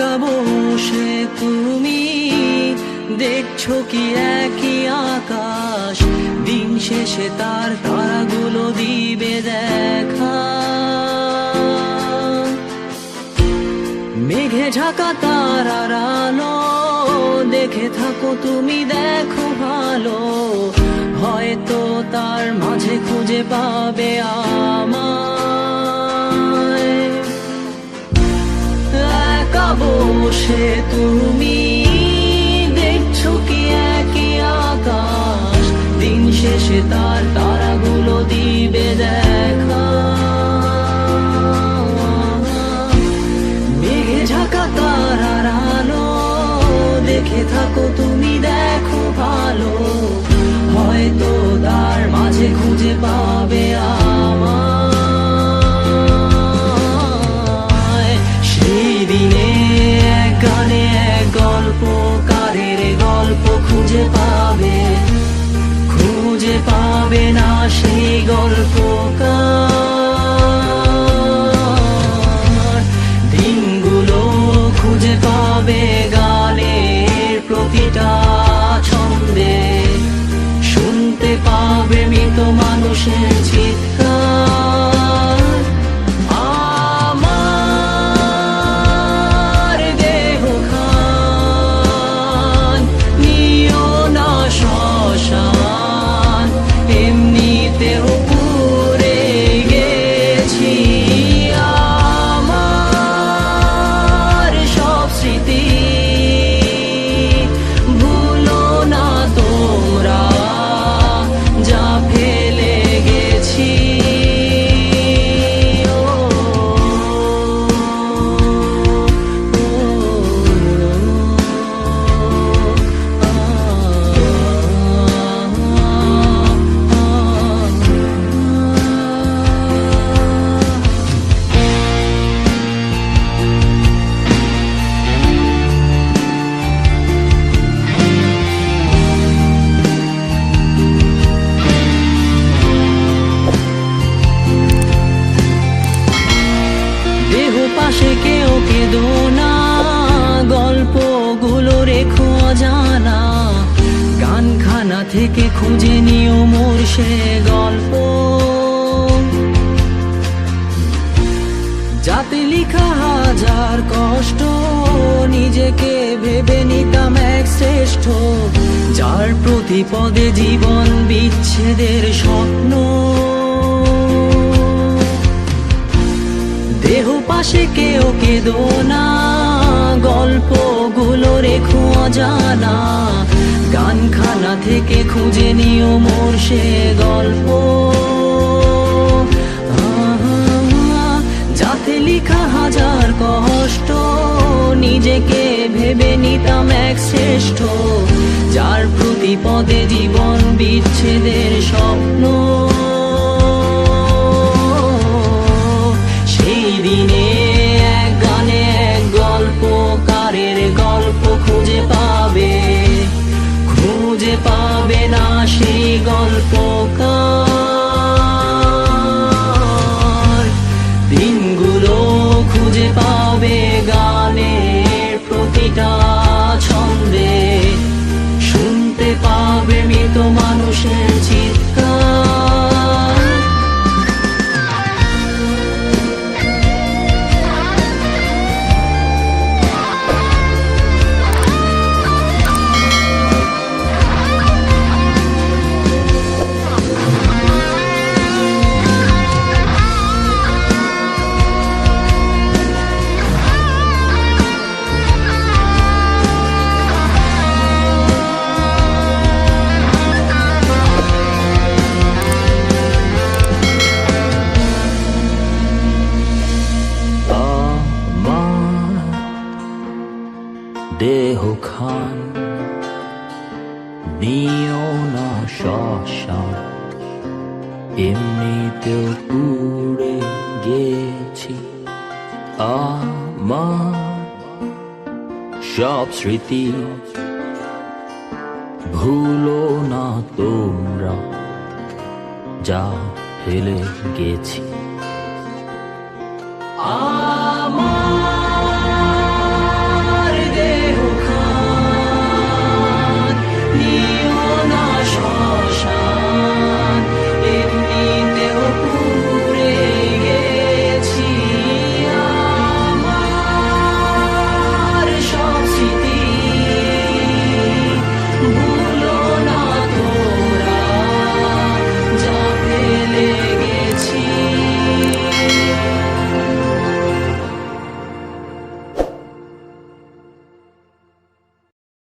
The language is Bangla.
একা বসে তুমি দেখছো কি একই আকাশ, দিন শেষে তার তারাগুলো দিবে দেখা। মেঘে ঢাকা তারার আলো দেখে থাকো তুমি, দেখো ভালো, হয়তো তার মাঝে খুঁজে পাবে আমায়। একা বসে তুমি দেখছো কি একই আকাশ, দিন শেষে তার তারাগুলো দিবে দেখা। মেঘে ঢাকা তারার আলো দেখে থাকো তুমি, দেখো ভালো, হয়তো তার মাঝে খুঁজে পাবে আমায়। সেই দিনে এক গানে এক গল্পকারের গল্প খুঁজে পাবে, খুঁজে পাবে না সেই গল্পকার। দিনগুলো খুঁজে পাবে গানের প্রতিটা ছন্দে, শুনতে পাবে মৃত মানুষের চিৎকার। আমার দেহ খান নিও না শ্মশান, এমনিতেও পুড়ে গেছি। আমার সব স্মৃতি ভুলো না তোমরা, যা ফেলে গেছি। দেহ পাশে কেউ কেঁদো না, গল্পগুলো রেখো অজানা, গানখানা থেকে খুঁজে নিও মোর সে গল্প, যাতে লিখা হাজার কষ্ট নিজেকে ভেবে নিতাম এক শ্রেষ্ঠ, যার প্রতি পদে জীবন বিচ্ছেদের স্বপ্ন। দেহ পাশে কেউ কেঁদো না, গল্পগুলো রেখো অজানা, গানখানা থেকে খুঁজে নিও মোর সে গল্প, যাতে লিখা হাজার কষ্ট নিজেকে ভেবে নিতাম এক শ্রেষ্ঠ, যার প্রতি পদে জীবন বিচ্ছেদের স্বপ্ন। সেই দিনে এক গানে এক গল্পকারের গল্প খুঁজে পাবে, খুঁজে পাবে না সেই গল্পকার। দিনগুলো খুঁজে পাবে গানের প্রতিটা ছন্দে, শুনতে পাবে মৃত মানুষের চিৎকার। দেহ খান নিও না শ্মশান, এমনিতেও পুড়ে গেছি। আমার সব স্মৃতি ভুলো না তোমরা, যা ফেলে গেছি।